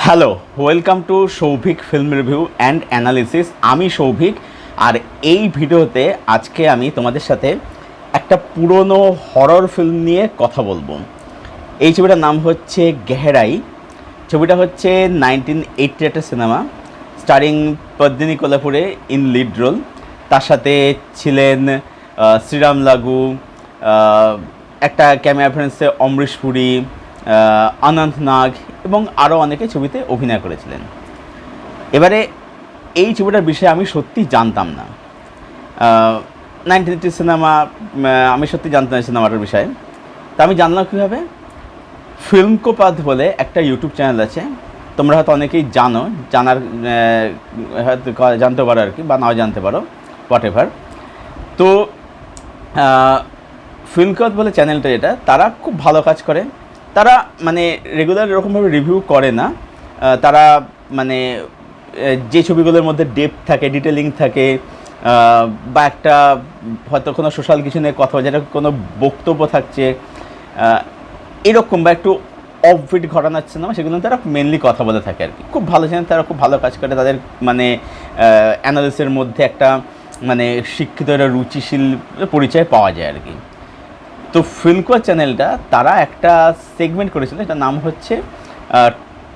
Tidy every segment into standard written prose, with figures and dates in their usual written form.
Hello, welcome to Souvik film review and analysis. আমি সৌভিক, আর এই ভিডিওতে আজকে আমি তোমাদের সাথে একটা পুরনো হরর ফিল্ম নিয়ে কথা বলবো। এই ছবিটার নাম হচ্ছে গেহরাই। ছবিটা হচ্ছে 1980 একটা সিনেমা, starring Padmini Kolhapure in lead role. তার সাথে ছিলেন শ্রীরাম লাগু, একটা ক্যামিও অ্যাপিয়ারেন্সে অমরিশ পুরী, অনন্ত নাগ এবং আরও অনেকে ছবিতে অভিনয় করেছিলেন। এবারে এই ছবিটার বিষয়ে আমি সত্যি জানতাম না। 1980 সিনেমা, আমি সত্যি জানতাম না সিনেমাটার বিষয়ে। তা আমি জানলাম কীভাবে? ফিল্মকোপাত বলে একটা ইউটিউব চ্যানেল আছে, তোমরা হয়তো অনেকেই হয়তো জানতে পারো আর কি, বা নাও জানতে পারো, হোয়াট এভার। তো ফিল্মকোপাত বলে চ্যানেলটা, যেটা তারা খুব ভালো কাজ করে। তারা মানে রেগুলার এরকমভাবে রিভিউ করে না, তারা মানে যে ছবিগুলোর মধ্যে ডেপথ থাকে, ডিটেলিং থাকে, বা একটা হয়তো কোনো সোশ্যাল কিছু নিয়ে কথা, যেটা কোনো বক্তব্য থাকছে এরকম, বা একটু অফবিট ঘটনার সিনেমা, সেগুলো তারা মেনলি কথা বলে থাকে আর কি। খুব ভালো চ্যানেল, তারা খুব ভালো কাজ করে। তাদের মানে অ্যানালিসিসের মধ্যে একটা মানে শিক্ষিত, একটা রুচিশীল পরিচয় পাওয়া যায় আর কি। তো ফিল্মকোপাত চ্যানেলটা তারা একটা সেগমেন্ট করেছিল, এটার নাম হচ্ছে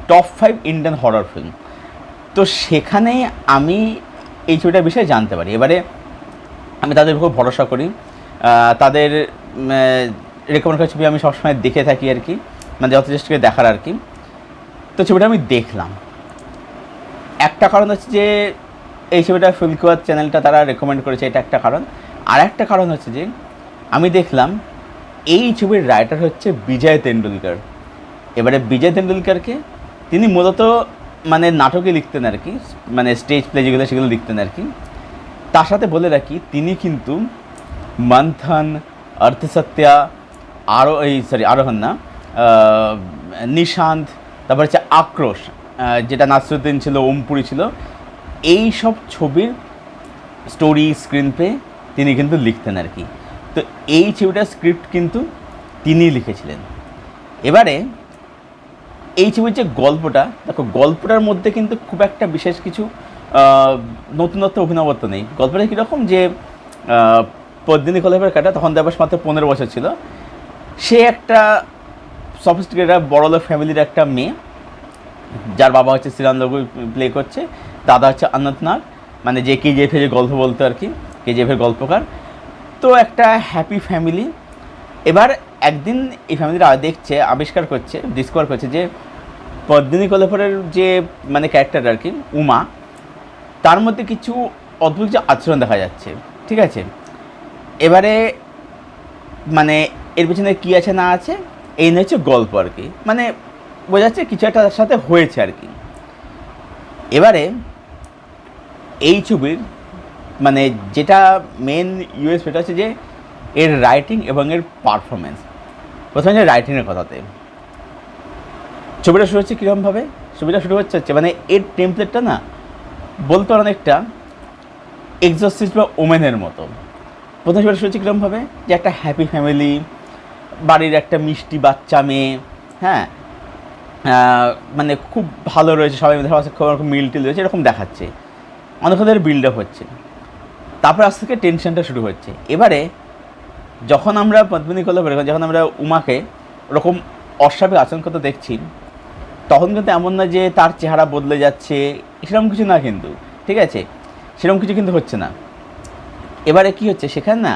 টপ 5 ইন্ডিয়ান হরর ফিল্ম। তো সেখানে আমি এই ছবিটার বিষয়ে জানতে পারি। এবারে আমি তাদের খুব ভরসা করি, তাদের রেকমেন্ড করা ছবি আমি সবসময় দেখে থাকি আর কি, মানে যত চেষ্টা করে দেখার আর কি। তো ছবিটা আমি দেখলাম। একটা কারণ হচ্ছে যে এই ছবিটা ফিল্মকোপাত চ্যানেলটা তারা রেকমেন্ড করেছে, এটা একটা কারণ। আর একটা কারণ হচ্ছে যে আমি দেখলাম এই ছবির রাইটার হচ্ছে বিজয় তেন্ডুলকর। এবারে বিজয় তেন্ডুলকরকে তিনি মূলত মানে নাটকে লিখতেন আর কি, মানে স্টেজ প্লে যেগুলো সেগুলো লিখতেন আর কি। তার সাথে বলে রাখি, তিনি কিন্তু মন্থন, অর্থসত্যা, আরোহণ না, নিশান্ত, তারপর হচ্ছে আক্রোশ, যেটা নাসিরুদ্দিন ছিল, ওমপুরি ছিল, এই সব ছবির স্টোরি, স্ক্রিন প্লে তিনি কিন্তু লিখতেন আর কি। তো এই ছবিটার স্ক্রিপ্ট কিন্তু তিনি লিখেছিলেন। এবারে এই ছবির যে গল্পটা, দেখো গল্পটার মধ্যে কিন্তু খুব একটা বিশেষ কিছু নতুনত্ব, অভিনবত্ব নেই। গল্পটা কীরকম যে পদ্মিনী কোলাপুরের কাটা, তখন দেবাস মাত্র 15 বছর ছিল। সে একটা সফিস্টিকেটেড বড়লোক ফ্যামিলির একটা মেয়ে, যার বাবা হচ্ছে শ্রীরাম লাগু প্লে করছে, দাদা হচ্ছে অনন্ত নাগ, মানে যে কেজিএফের যে গল্প বলতো আর কি, কেজিএফের গল্পকার। তো একটা হ্যাপি ফ্যামিলি। এবার একদিন এই ফ্যামিলিরা আবিষ্কার করছে, ডিসকভার করছে যে পদ্মিনী কোলাপুরের যে মানে ক্যারেক্টার আর কি, উমা, তার মধ্যে কিছু অদ্ভুত যে আচরণ দেখা যাচ্ছে, ঠিক আছে। এবারে মানে এর পেছনে কী আছে না আছে, এই নিয়ে হচ্ছে গল্প আর কি, মানে বোঝা যাচ্ছে কিছু একটা তার সাথে হয়েছে আর কি। এবারে এই ছবির মানে যেটা মেন ইউএস, সেটা হচ্ছে যে এর রাইটিং এবং এর পারফরমেন্স। প্রথমে যে রাইটিংয়ের কথাতে, ছবিটা শুরু হচ্ছে কীরকমভাবে, ছবিটা শুরু হচ্ছে মানে এর টেমপ্লেটটা না বলতে অনেকটা এক্সোরসিস্ট বা ওমেনের মতো। প্রথম ছবিটা শুরু হচ্ছে কীরকমভাবে, যে একটা হ্যাপি ফ্যামিলি, বাড়ির একটা মিষ্টি বাচ্চা মেয়ে, হ্যাঁ, মানে খুব ভালো রয়েছে, সবাই খুব মিল টিল রয়েছে, এরকম দেখাচ্ছে, অনেক ধরে বিল্ড আপ হচ্ছে। তারপর আস্তে থেকে টেনশনটা শুরু হচ্ছে। এবারে যখন আমরা পদ্মিনী কোলাপুরে, যখন আমরা উমাকে ওরকম অস্বাভাবিক আচরণ করতে দেখছি, তখন কিন্তু এমন না যে তার চেহারা বদলে যাচ্ছে, সেরকম কিছু না কিন্তু, ঠিক আছে, সেরকম কিছু কিন্তু হচ্ছে না। এবারে কি হচ্ছে, সেখানে না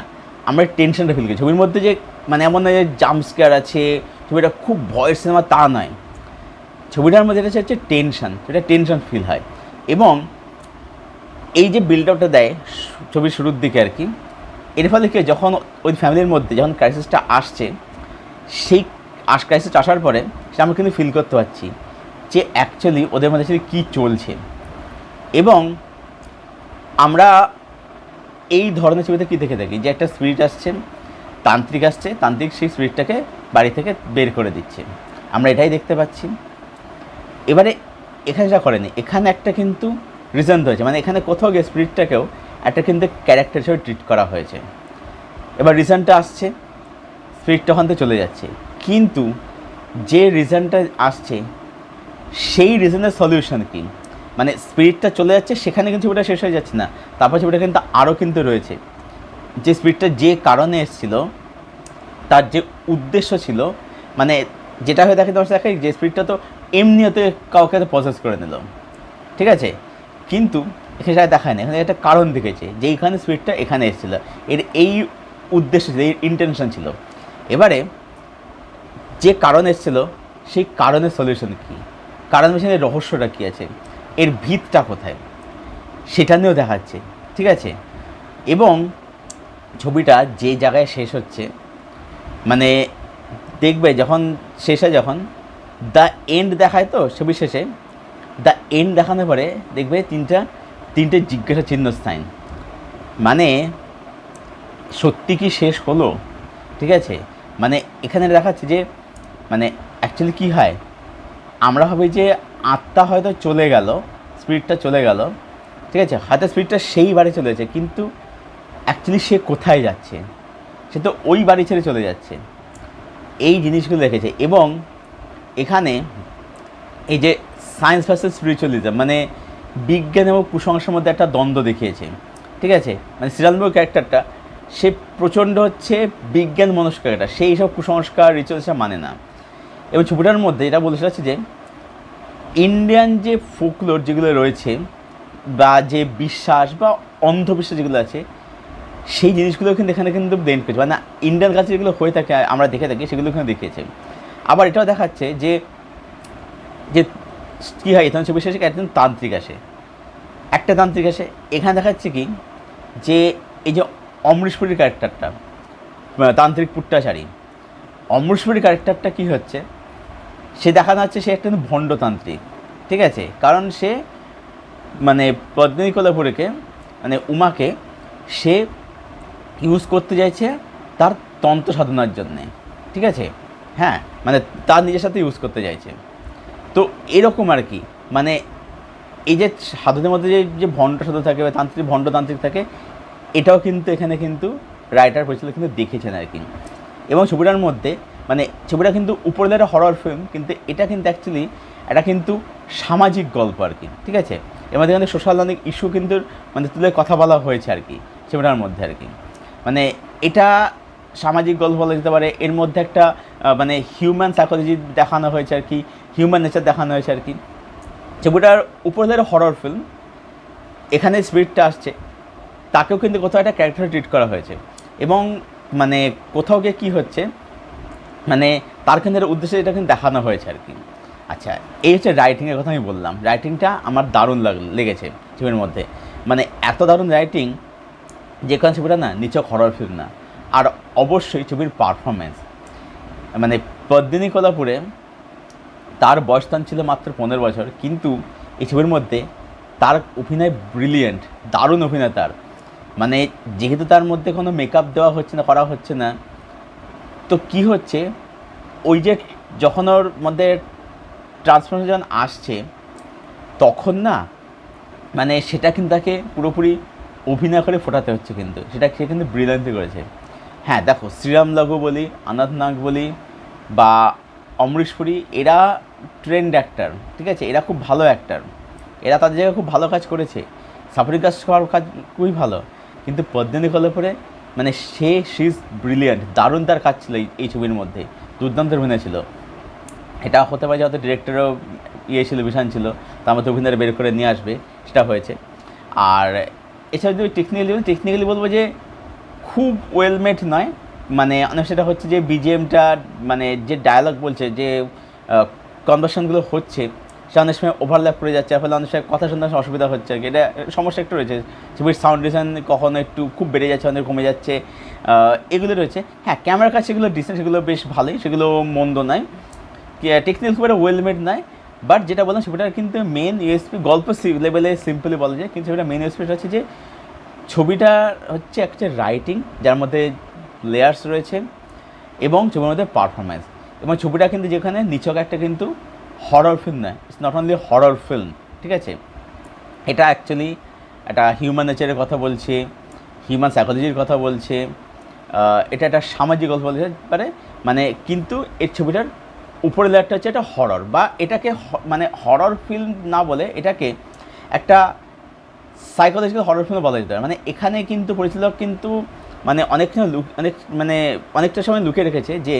আমরা টেনশনটা ফিল করি ছবির মধ্যে, যে মানে এমন না যে জাম্প স্কেয়ার আছে, ছবিটা খুব ভয়ের সিনেমা, তা নয়। ছবিটার মধ্যে এটা হচ্ছে টেনশন, সেটা টেনশন ফিল হয়। এবং এই যে বিল্ড আপটা দেয় ছবির শুরুর দিকে আর কি, এর ফলে কি, যখন ওই ফ্যামিলির মধ্যে যখন ক্রাইসিসটা আসছে, সেই ক্রাইসিসটা আসার পরে সে আমরা কিন্তু ফিল করতে পারছি যে অ্যাকচুয়ালি ওদের মধ্যে আসলে কী চলছে। এবং আমরা এই ধরনের ছবিতে কী দেখে থাকি, যে একটা স্পিরিট আসছে, তান্ত্রিক আসছে, তান্ত্রিক সেই স্পিরিটটাকে বাড়ি থেকে বের করে দিচ্ছে, আমরা এটাই দেখতে পাচ্ছি। এবারে এখানে যা করেনি, এখানে একটা কিন্তু রিজন রয়েছে, মানে এখানে কোথাও গিয়ে স্পিরিটটাকেও একটা কিন্তু ক্যারেক্টার হিসেবে ট্রিট করা হয়েছে। এবার রিজনটা আসছে, স্পিরিটটা ওখান থেকে চলে যাচ্ছে, কিন্তু যে রিজনটা আসছে সেই রিজনের সলিউশন কি, মানে স্পিরিটটা চলে যাচ্ছে সেখানে কিন্তু ছবিটা শেষ হয়ে যাচ্ছে না, তারপর ছবিটা কিন্তু আরও কিন্তু রয়েছে, যে স্পিরিটটা যে কারণে এসেছিলো, তার যে উদ্দেশ্য ছিল, মানে যেটা হয়ে দেখে দর্শক দেখে যে স্পিরিটটা তো এমনিতে কাউকে পজেস করে নিল, ঠিক আছে, কিন্তু এখানে সেটা দেখায় না, এখানে একটা কারণ দেখেছে যে এইখানে স্পিরিটটা এখানে এসেছিলো, এর এই উদ্দেশ্য ছিল, এই ইন্টেনশন ছিল। এবারে যে কারণ এসেছিল সেই কারণের সলিউশন কী, কারণ পেছনে রহস্যটা কী আছে, এর ভিতটা কোথায়, সেটা নিয়েও দেখাচ্ছে, ঠিক আছে। এবং ছবিটা যে জায়গায় শেষ হচ্ছে, মানে দেখবে যখন শেষে যখন দ্য এন্ড দেখায়, তো ছবি শেষে দ্য এন্ড দেখানোর পরে দেখবে তিনটে জিজ্ঞাসা চিহ্ন স্থান, মানে সত্যি কি শেষ হলো, ঠিক আছে। মানে এখানে দেখাচ্ছে যে মানে অ্যাকচুয়ালি কী হয়, আমরা ভাবি যে আত্মা হয়তো চলে গেল, স্পিরিটটা চলে গেল, ঠিক আছে, হয়তো স্পিরিটটা সেই বাড়ি চলে যাচ্ছে, কিন্তু অ্যাকচুয়ালি সে কোথায় যাচ্ছে, সে তো ওই বাড়ি ছেড়ে চলে যাচ্ছে, এই জিনিসগুলো রেখেছে। এবং এখানে এই যে সায়েন্স ভার্সেস স্পিরিচুয়ালিজম, মানে বিজ্ঞান এবং কুসংস্কারের মধ্যে একটা দ্বন্দ্ব দেখিয়েছে, ঠিক আছে। মানে সিরাজবাবু ক্যারেক্টারটা সে প্রচণ্ড হচ্ছে বিজ্ঞান মনস্ক ক্যারেক্টার, সেই সব কুসংস্কার রিচুয়ালসটা মানে না। এবং ছবিটার মধ্যে এটা বলতে চাচ্ছি যে ইন্ডিয়ান যে ফোকলোর যেগুলো রয়েছে, বা যে বিশ্বাস বা অন্ধবিশ্বাস যেগুলো আছে, সেই জিনিসগুলো কিন্তু এখানে কিন্তু ব্লেন্ড করেছে, মানে ইন্ডিয়ান কাছে যেগুলো হয়ে থাকে আমরা দেখে থাকি সেগুলো এখানে দেখিয়েছে। আবার এটাও দেখাচ্ছে যে যে কী হয়, এখানে ছবি শেষে একজন তান্ত্রিক আসে, একটা তান্ত্রিক আসে, এখানে দেখাচ্ছে কি যে এই যে অমরেশপুরীর ক্যারেক্টারটা, তান্ত্রিক পুট্টাচারী, অমরেশপুরীর ক্যারেক্টারটা কী হচ্ছে, সে দেখানো হচ্ছে সে একটা ভণ্ডতান্ত্রিক, ঠিক আছে, কারণ সে মানে পদ্মিনী কোলাপুরীকে, মানে উমাকে সে ইউজ করতে চাইছে তার তন্ত্র সাধনার জন্যে, ঠিক আছে, হ্যাঁ, মানে তার নিজের সাথে ইউজ করতে চাইছে। তো এরকম আর কি, মানে এই যে সাধুদের মধ্যে যে ভণ্ড সাধু থাকে বা তান্ত্রিক ভণ্ডতান্ত্রিক থাকে, এটাও কিন্তু এখানে কিন্তু রাইটার পরিচালক কিন্তু দেখেছেন আর কি। এবং ছবিটার মধ্যে মানে ছবিটা কিন্তু উপরে একটা হরর ফিল্ম, কিন্তু এটা কিন্তু অ্যাকচুয়ালি এটা কিন্তু সামাজিক গল্প আর কি, ঠিক আছে। এর মধ্যে কিন্তু সোশ্যাল অনেক ইস্যু কিন্তু মানে তুলে কথা বলা হয়েছে আর কি ছবিটার মধ্যে আর কি। মানে এটা সামাজিক গল্প বলা যেতে পারে, এর মধ্যে একটা মানে হিউম্যান সাইকোলজি দেখানো হয়েছে আর কি, হিউম্যান নেচার দেখানো হয়েছে আর কি। ছবিটার উপরে একটা হরর ফিল্ম, এখানে স্পিরিটটা আসছে, তাকেও কিন্তু কোথাও একটা ক্যারেক্টার ট্রিট করা হয়েছে। এবং মানে কোথাও গিয়ে কী হচ্ছে, মানে তার কেন্দ্রের উদ্দেশ্যে এটা কিন্তু দেখানো হয়েছে আর কি। আচ্ছা, এই হচ্ছে রাইটিংয়ের কথা আমি বললাম, রাইটিংটা আমার দারুণ লেগেছে ছবির মধ্যে, মানে এত দারুণ রাইটিং যে কারণ ছবিটা না নিছক হরর ফিল্ম না। আর অবশ্যই ছবির পারফরমেন্স, মানে পদ্মিনী কোলাপুরে তার বয়সস্থান ছিল মাত্র 15 বছর, কিন্তু এই ছবির মধ্যে তার অভিনয় ব্রিলিয়েন্ট, দারুণ অভিনয় তার। মানে যেহেতু তার মধ্যে কোনো মেকআপ দেওয়া হচ্ছে না, করা হচ্ছে না, তো কি হচ্ছে ওই যে যখন ওর মধ্যে ট্রান্সফরমেশন যখন আসছে তখন না মানে সেটা কিন্তু তাকে পুরোপুরি অভিনয় করে ফোটাতে হচ্ছে, কিন্তু সেটা সে কিন্তু ব্রিলিয়েন্টলি করেছে। হ্যাঁ দেখো, শ্রীরাম লাগু বলি, অনন্তনাগ বলি বা অমরিশ পুরী, এরা ট্রেন্ড অ্যাক্টার, ঠিক আছে, এরা খুব ভালো অ্যাক্টার, এরা তাদের জায়গায় খুব ভালো কাজ করেছে, সাপোর্টিং কাজ করার কাজ খুবই ভালো। কিন্তু পদ্মিনী কোলাপুরে মানে সি ইজ ব্রিলিয়েন্ট, দারুণ তার কাজ ছিল এই ছবির মধ্যে, দুর্দান্ত অভিনয় ছিল। এটা হতে পারে যে হয়তো ডিরেক্টরও ছিল, বিশান ছিল, তার মধ্যে অভিনয় বের করে নিয়ে আসবে, সেটা হয়েছে। আর এছাড়া যদি টেকনিক্যালি বলবো যে খুব ওয়েলমেড নয়, মানে অনেক সেটা হচ্ছে যে বিজিএমটা মানে যে ডায়ালগ বলছে, যে কনভারসেশনগুলো হচ্ছে, সে অনেক সময় ওভারল্যাপ করে যাচ্ছে, ফলে অনেক সময় কথা শুনতে অসুবিধা হচ্ছে আর কি, এটা সমস্যা একটু রয়েছে। ছবির সাউন্ড ডিজাইন কখনো একটু খুব বেড়ে যাচ্ছে, অনেক কমে যাচ্ছে, এগুলো রয়েছে। হ্যাঁ, ক্যামেরার কাছে সেগুলো ডিসেন্ট, সেগুলো বেশ ভালোই, সেগুলো মন্দ নয়, টেকনিক্যাল খুব একটা ওয়েলমেড নয়। বাট যেটা বললাম সেটার কিন্তু মেন ইউএসপি, গল্প লেভেলে সিম্পলি বলা যায়, কিন্তু সেটা মেন ইউএসপি হচ্ছে যে ছবিটা হচ্ছে একটা রাইটিং যার মধ্যে লেয়ার্স রয়েছে এবং ছবির মধ্যে পারফরমেন্স। এবং ছবিটা কিন্তু যেখানে নিছক একটা কিন্তু হরর ফিল্ম নয়, it's not only horror film, ঠিক আছে, এটা অ্যাকচুয়ালি একটা হিউম্যান নেচারের কথা বলছে, হিউম্যান সাইকোলজির কথা বলছে, এটা একটা সামাজিক গল্প বলতে পারে। মানে কিন্তু এই ছবিটার উপরের লেয়ারটা হচ্ছে একটা হরর, বা এটাকে মানে হরর ফিল্ম না বলে এটাকে একটা সাইকোলজিক্যাল হরর ফিল্ম বলা যেতে পারে। মানে এখানে কিন্তু পরিচালক কিন্তু মানে অনেকটা সময় লুকিয়ে রেখেছে যে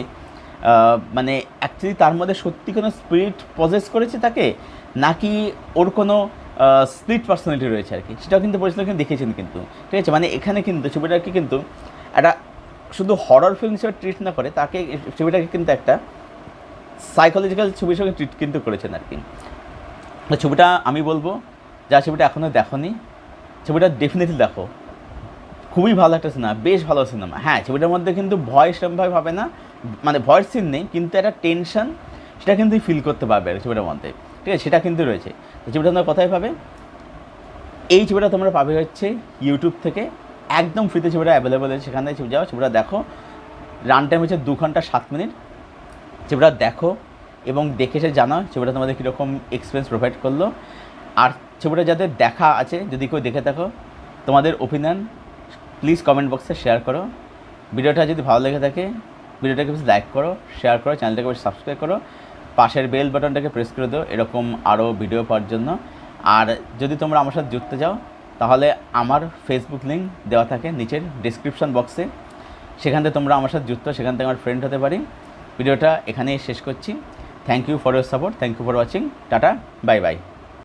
মানে অ্যাকচুয়ালি তার মধ্যে সত্যি কোনো স্পিরিট পজেস করেছে তাকে, নাকি ওর কোনো স্প্লিট পার্সোনালিটি রয়েছে আর কি, সেটাও কিন্তু পরিচালক কিন্তু দেখেছেন কিন্তু, ঠিক আছে। মানে এখানে কিন্তু ছবিটাকে কিন্তু একটা শুধু হরর ফিল্ম হিসেবে ট্রিট না করে তাকে, ছবিটাকে কিন্তু একটা সাইকোলজিক্যাল ছবি হিসেবে ট্রিট কিন্তু করেছেন আর কি। তো ছবিটা আমি বলবো, যা ছবিটা এখনও দেখোনি ছবিটা ডেফিনেটলি দেখো, খুবই ভালো একটা সিনেমা, বেশ ভালো সিনেমা। হ্যাঁ, ছবিটার মধ্যে কিন্তু ভয় সেরকমভাবে হবে না, মানে ভয়ের সিন নেই, কিন্তু একটা টেনশন সেটা কিন্তু ফিল করতে পারবে আর ছবিটার মধ্যে, ঠিক আছে, সেটা কিন্তু রয়েছে। তো ছবিটা তোমরা কোথায় পাবে? এই ছবিটা তোমরা পাবে হচ্ছে ইউটিউব থেকে, একদম ফ্রিতে ছবিটা অ্যাভেলেবেল আছে, সেখান থেকে ছবি যাও, ছবিটা দেখো। রান টাইম হচ্ছে 2 ঘন্টা 7 মিনিট। ছবিটা দেখো এবং দেখে এসে জানাও ছবিটা তোমাদের কীরকম এক্সপিরিয়েন্স প্রোভাইড করলো। আর ছবিটা যাদের দেখা আছে, যদি কেউ দেখে থাকো, তোমাদের ওপিনিয়ন প্লিজ কমেন্ট বক্সে শেয়ার করো। ভিডিওটা যদি ভালো লেগে থাকে ভিডিওটাকে বেশি লাইক করো, শেয়ার করো, চ্যানেলটাকে বেশি সাবস্ক্রাইব করো, পাশের বেল বাটনটাকে প্রেস করে দাও এরকম আরও ভিডিও পাওয়ার জন্য। আর যদি তোমরা আমার সাথে যুক্ত যাও তাহলে আমার ফেসবুক লিঙ্ক দেওয়া থাকে নিচের ডিসক্রিপশন বক্সে, সেখান থেকে তোমরা আমার সাথে যুক্ত, সেখান থেকে আমার ফ্রেন্ড হতে পারি। ভিডিওটা এখানেই শেষ করছি। Thank you for your support, thank you for watching, tata, bye by.